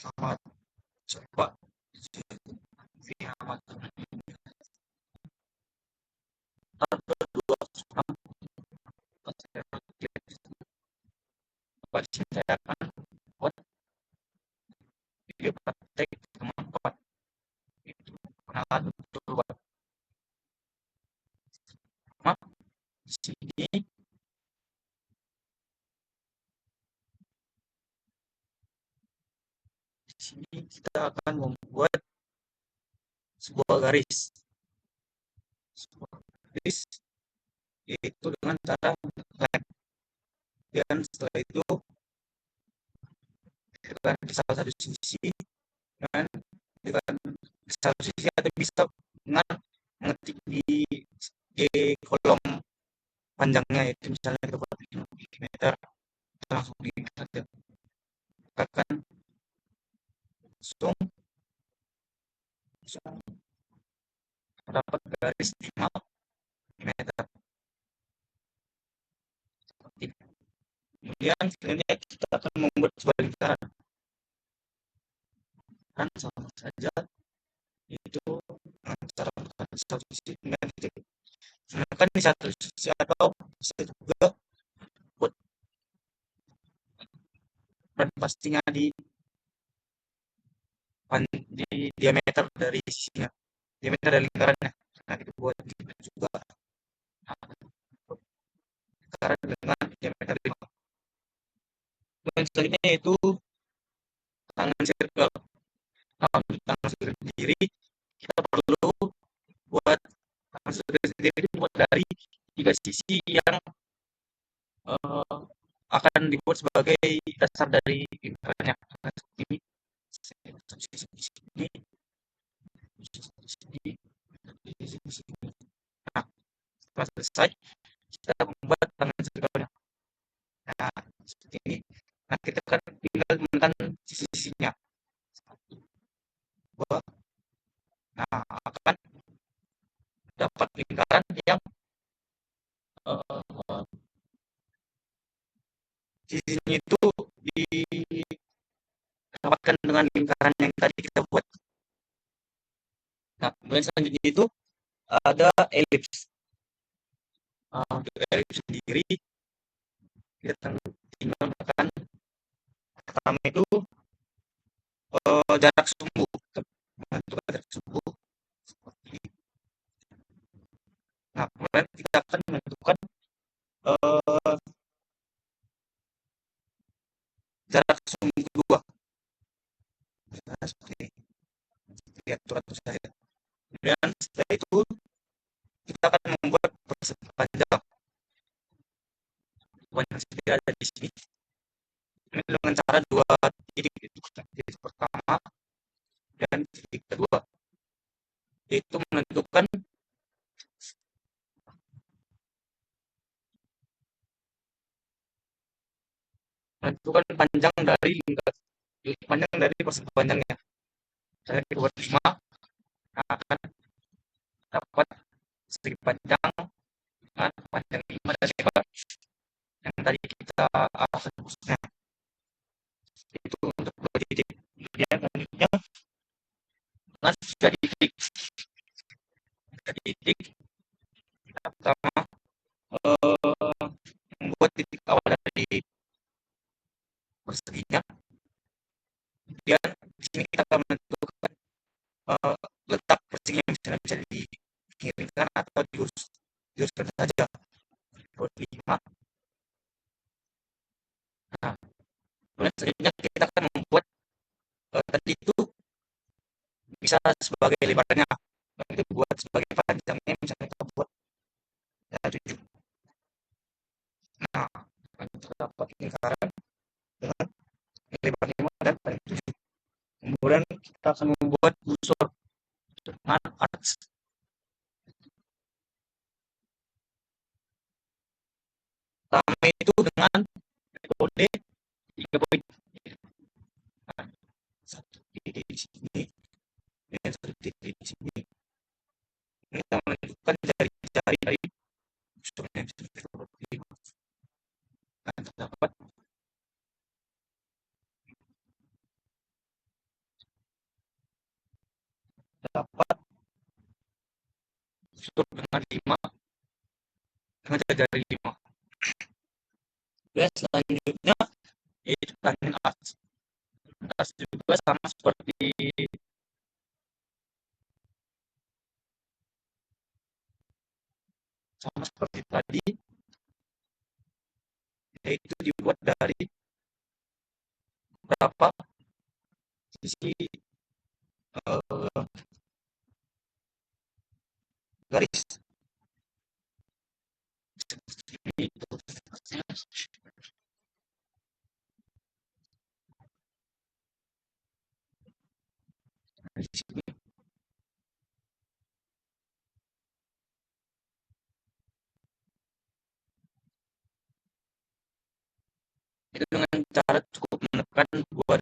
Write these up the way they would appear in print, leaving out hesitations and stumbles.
Selamat coba lihat berdua saya akan buat video praktek teman-teman itu kenalan dulu pertama di sini kita akan membuat sebuah garis yaitu dengan cara lem, dan setelah itu dengan di salah satu sisi dengan dengan di satu sisi atau bisa dengan mengetik di kolom panjangnya, itu misalnya kita buat 5 meter, kita langsung di saja tekan langsung dapat garis 5 meter. Kemudian selanjutnya kita akan membuat sebuah lingkaran, kan sama saja itu dengan cara menekan satu sisi dengan titik, menekan di satu sisi atau bisa juga buat dan pastinya di diameter dari sisinya, diameter dari lingkarannya. Nah, itu buat juga lingkaran dengan diameter 5. Dan selanjutnya yaitu tangan circle. Nah, untuk tangan circle sendiri kita perlu buat tangan circle sendiri itu buat dari 3 sisi yang akan dibuat sebagai dasar dari lingkarannya. Nah, seperti ini, satu sisi di sini, sisi di sini, sisi di sini. Nah, setelah selesai kita membuat tangan circle-nya. Nah, seperti ini. Nah, kita kan tinggal menekan sisi-sisinya. Dua. Nah, akan dapat lingkaran yang uh, sisinya itu didapatkan dengan lingkaran yang tadi kita buat. Nah, kemudian selanjutnya itu ada elips. Untuk elips sendiri kita tinggal menekan pertama itu jarak sumbu, menentukan jarak sumbu seperti ini. Nah, kemudian kita akan menentukan uh, jarak sumbu kedua. Nah, seperti ini. Lihat turatur saya. Kemudian setelah itu kita akan membuat persegi panjang. Panjang sendiri ada di sini. Ini dengan cara 2 titik, titik pertama dan titik kedua, yaitu menentukan panjang dari lingkar, panjang dari persegi panjangnya. Saya buat 5, akan dapat persegi panjang dengan panjang 5 dan 5 yang tadi kita arahkan khususnya. Itu untuk 2 titik. Kemudian selanjutnya dengan 3 titik. 3 titik kita pertama membuat titik awal dari perseginya. Kemudian di sini kita akan menentukan letak perseginya, misalnya bisa dikirimkan atau diuruskan saja. 5. Nah, kemudian selanjutnya kita akan membuat tadi itu bisa sebagai lebarnya, kita buat sebagai panjangnya, misalnya kita buat 7. Nah, terdapat lingkaran dengan lebar 5 dan panjang 7. Kemudian kita akan membuat busur dengan arts. Pertama itu dengan metode 3 poin. Nah, 1 titik di sini dan 1 titik di sini. Kita menunjukkan jari-jari dari busurnya. Nah, terdapat dapat struktur dengan 5 dengan jari 5. Dan selanjutnya yaitu tangent as. As juga sama seperti tadi, yaitu dibuat dari berapa sisi uh, garis itu. Itu dengan cara cukup menekan dua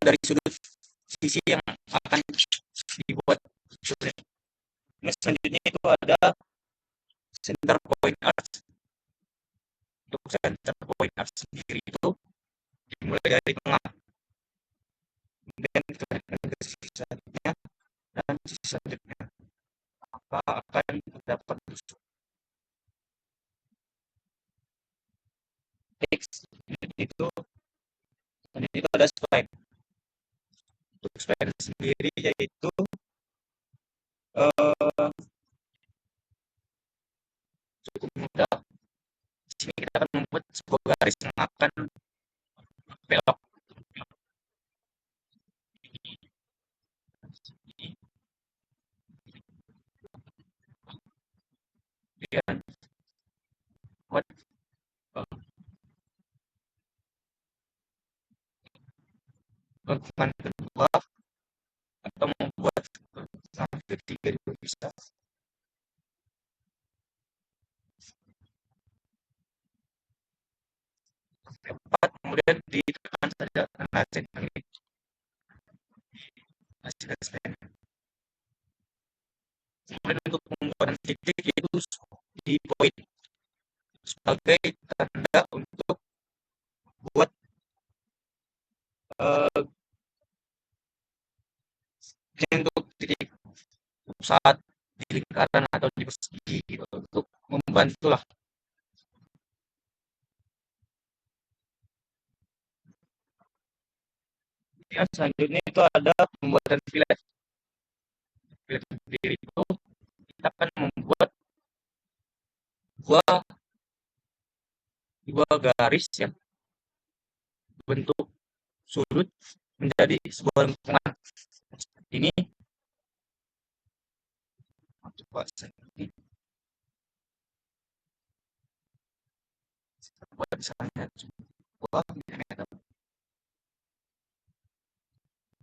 dari sudut sisi yang akan dibuat. Nah, selanjutnya itu ada center point arch. Untuk center point arch sendiri itu dimulai dari tengah, kemudian kita naikkan ke sisi selanjutnya dan sisi selanjutnya, maka akan dapat X. itu itu ada spline. Untuk spline sendiri yaitu uh, cukup mudah. Di sini kita akan membuat sebuah garis yang akan belok. Kemudian buat lakukan kedua atau membuat sampai ketiga juga bisa. Empat, kemudian ditekan saja tanda centang ini hasilnya. Kemudian untuk pembuatan titik yaitu di poin sebagai tanda untuk buat uh, untuk titik saat di lingkaran atau di persegi gitu, untuk membantu lah. Yang selanjutnya itu ada pembuatan filet. Filet sendiri itu kita akan membuat dua dua garis yang bentuk sudut menjadi sebuah lengkungan. Ini coba ini buat misalnya sebuah milimeter.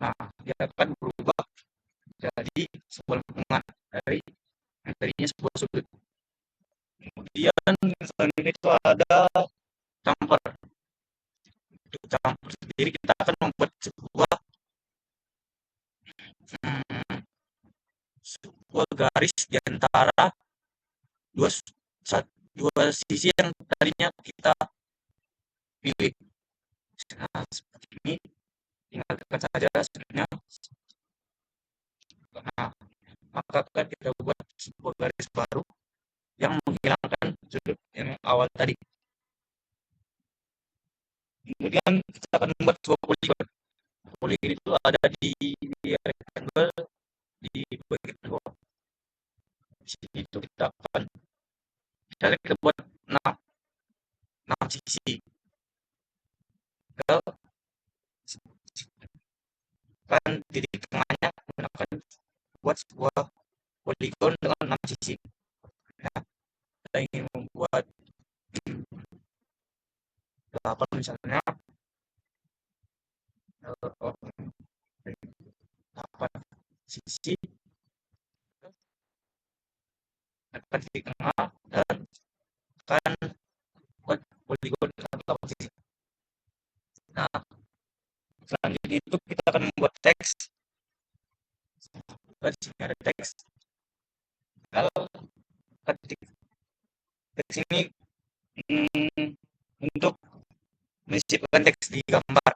Nah, dia akan berubah jadi sebuah lengkungan dari yang tadinya sebuah sudut. Kemudian selanjutnya itu ada camper. Untuk camper sendiri kita akan membuat hmm, sebuah garis di antara dua dua sisi yang tadinya kita pilih. Nah, seperti ini tinggal tekan saja sebenarnya. Nah, maka akan kita buat sebuah garis baru yang menghilangkan sudut yang awal tadi. Kemudian kita akan membuat sebuah poligon. Poligon itu ada di rectangle di bagian bawah. Di sini itu kita akan misalnya kita buat 6 sisi. Ke kan titik tengahnya menggunakan buat sebuah poligon dengan 6 sisi. Nah, kita ingin membuat 8 misalnya, 8 sisi, akan titik tengah dan akan buat poligon dengan 8 sisi. Nah, selanjutnya itu kita akan membuat teks. Di sini ada teks. Kalau ketik teks ini untuk menyisipkan teks di gambar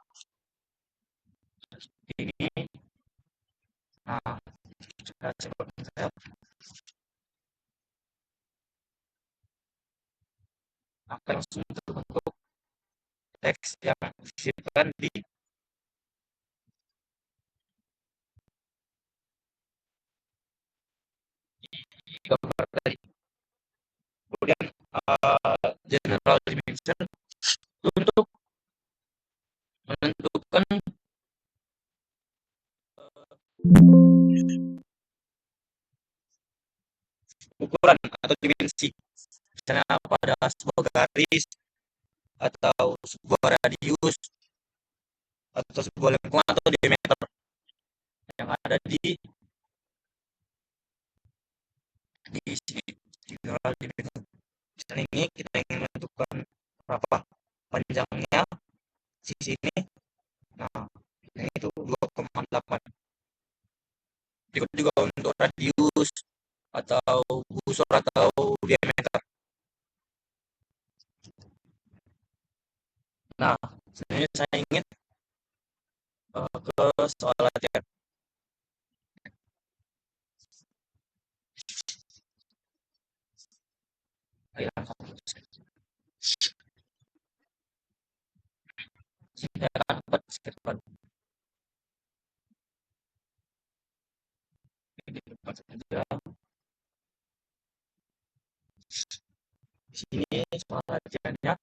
ini. Nah, sudah coba saya akan langsung terbentuk teks yang disisipkan di gambar tadi. Kemudian general dimension untuk menentukan ukuran atau dimensi, misalnya pada sebuah garis atau sebuah radius atau sebuah lengkungan atau diameter yang ada di sini di general dimension. Misalnya ini kita ingin menentukan berapa panjangnya sisi ini, nah yang itu 2,8. Berikut juga untuk radius atau busur atau diameter. Nah, sebenarnya saya ingin ke soal latihan. Ayo, saya akan dapat sketchpad di depan saja. Di sini soal latihannya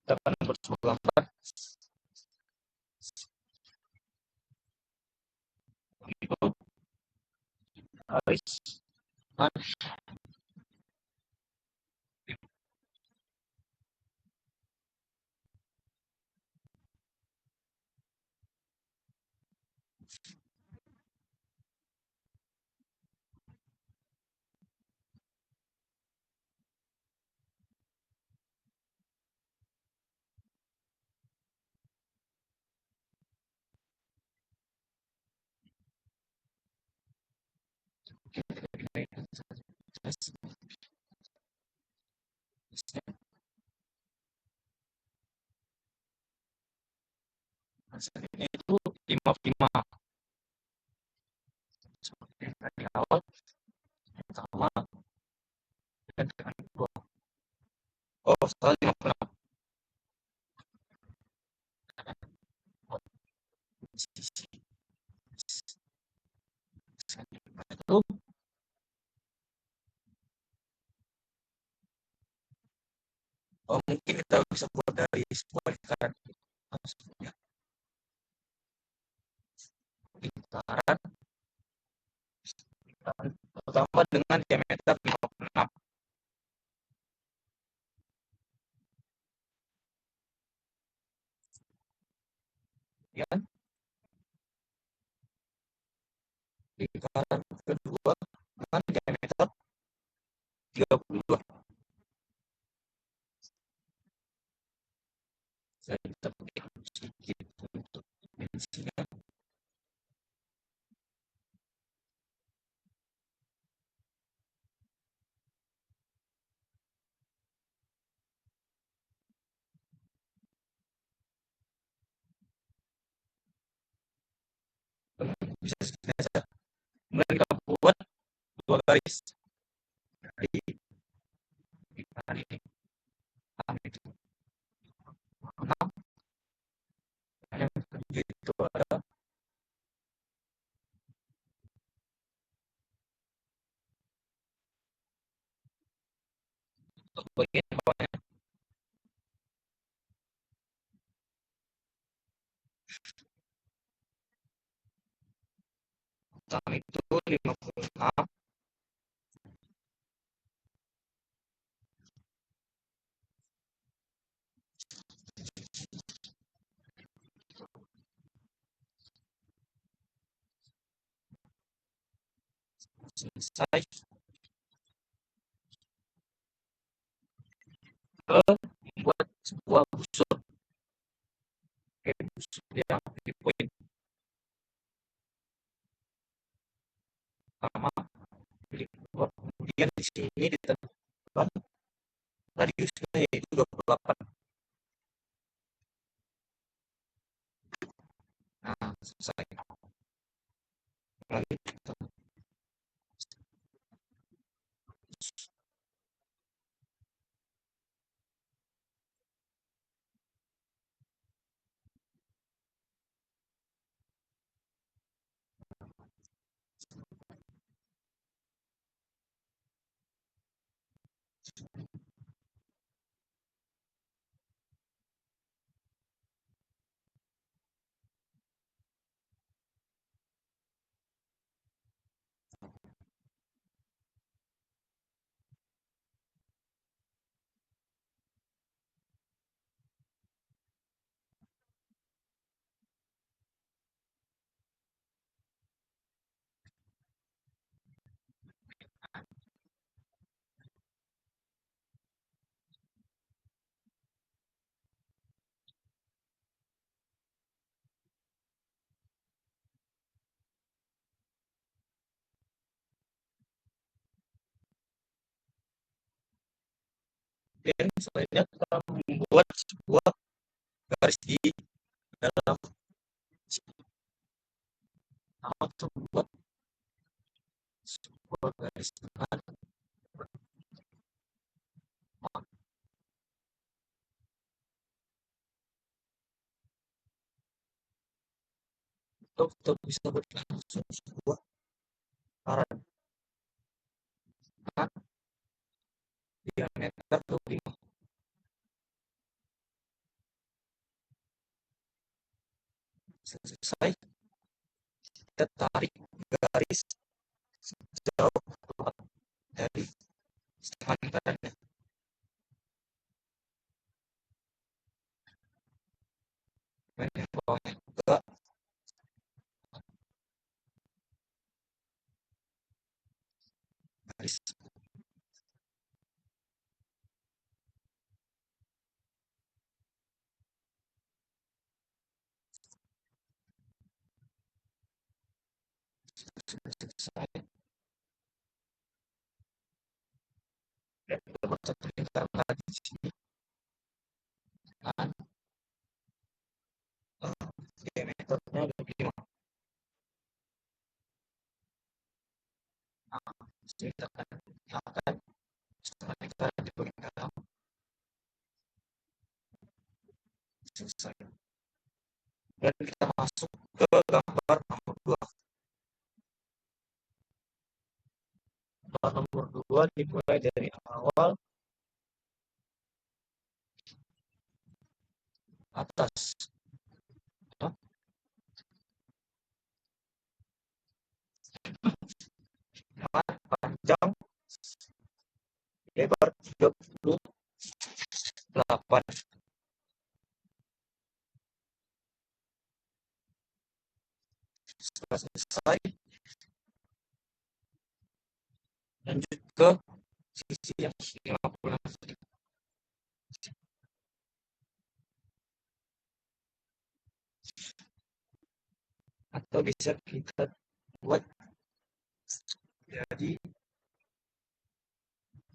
dapat nomor sebuah gambar itu garis hasilnya itu 55 seperti yang tadi awal pertama dan dengan kedua. Oh, salah 56 sisi itu. Oh, mungkin kita bisa buat dari sebuah lingkaran, maksudnya lingkaran pertama dengan diameter 56, ya kan? Lingkaran kedua dengan diameter 32. Saya bisa pakai sedikit untuk dimensinya. Bisa segini saja. Kemudian kita buat dua garis dari lingkaran ini. Itu 6, yang kedua itu ada untuk bagian bawahnya. Pertama itu 56, selesai ke membuat sebuah busur. Oke, busur yang di poin pertama, kemudian di sini ditentukan radiusnya yaitu 28. Selesai lagi. Dan selanjutnya kita membuat sebuah garis di dalam atau membuat sebuah garis dengan atau kita bisa buat langsung sebuah karat diameter 25. Selesai, kita tarik garis jauh dari setengah lingkarannya. Dan yang bawahnya juga garis. Selesai. Dan kita buat satu lingkaran lagi di sini dengan diameternya 25. Nah, kita akan setengah lingkaran di bagian dalam. Selesai. Dan kita masuk ke gambar nomor 2. Gambar nomor 2 dimulai dari awal atas. Dengan panjang lebar 38. Setelah selesai, lanjut ke sisi yang 56 atau bisa kita buat jadi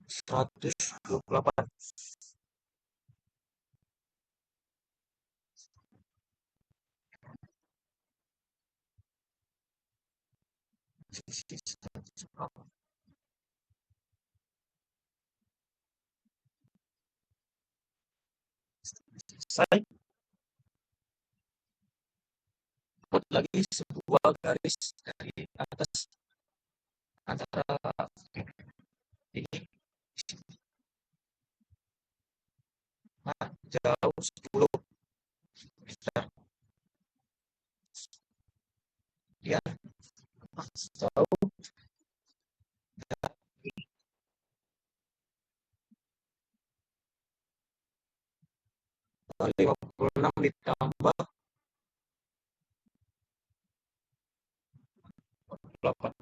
128. Sisi 128. Selesai, buat lagi sebuah garis dari atas antara ini. Nah, jauh 10 meter. Ya, jauh 56 ditambah 8.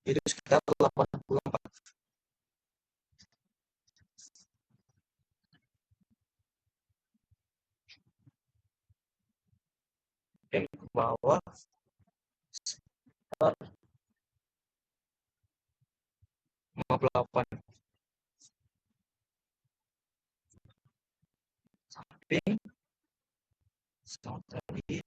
Itu sekitar 84. Dan ke bawah sekitar 58 samping sama tadi.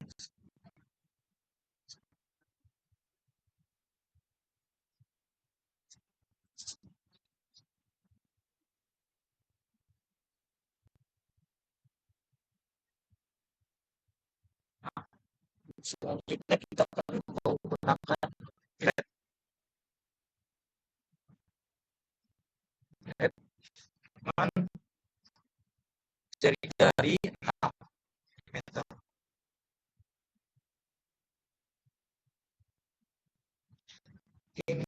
Selanjutnya kita akan menggunakan flat flat dengan jari-jari 6 meter. Ini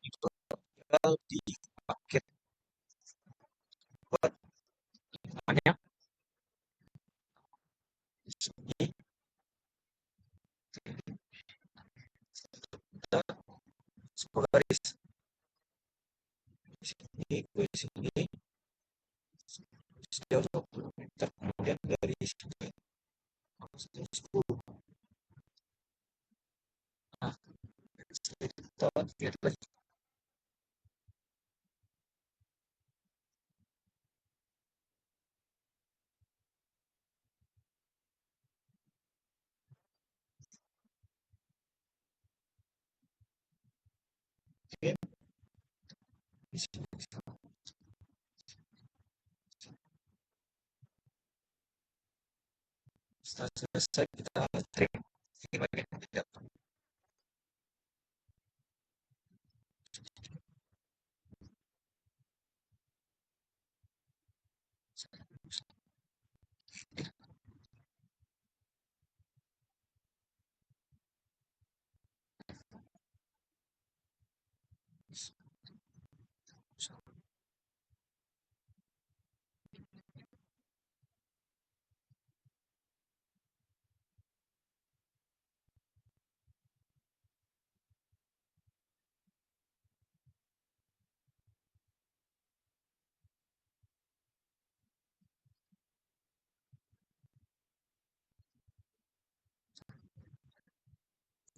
itu tinggal dipakai buat namanya di sini kita 10 garis di sini ke sini sejauh 20 meter, kemudian dari sini sejauh 10. Nah, kita lihat lagi. Oke, di sini setelah selesai kita trim ini bagian yang tidak perlu.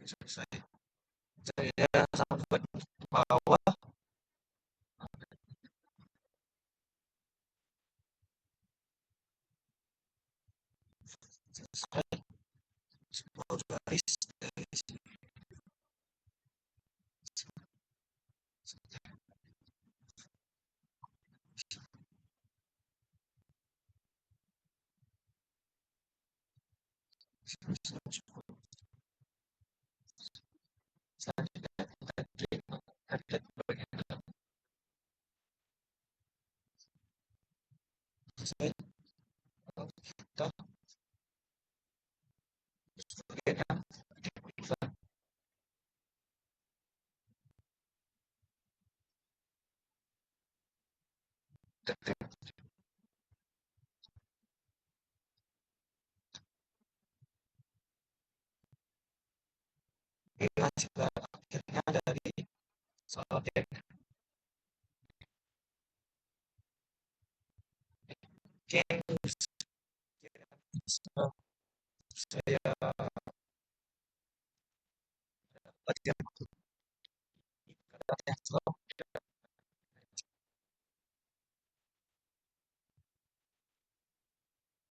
Selesai saya sampai bawah selesai 10 garis dari sini selanjutnya kita trim target bagian dalam selesai. Kita bagian yang dibutuhkan kita trim. Ini hasil akhirnya dari solder. Mungkin saya bagian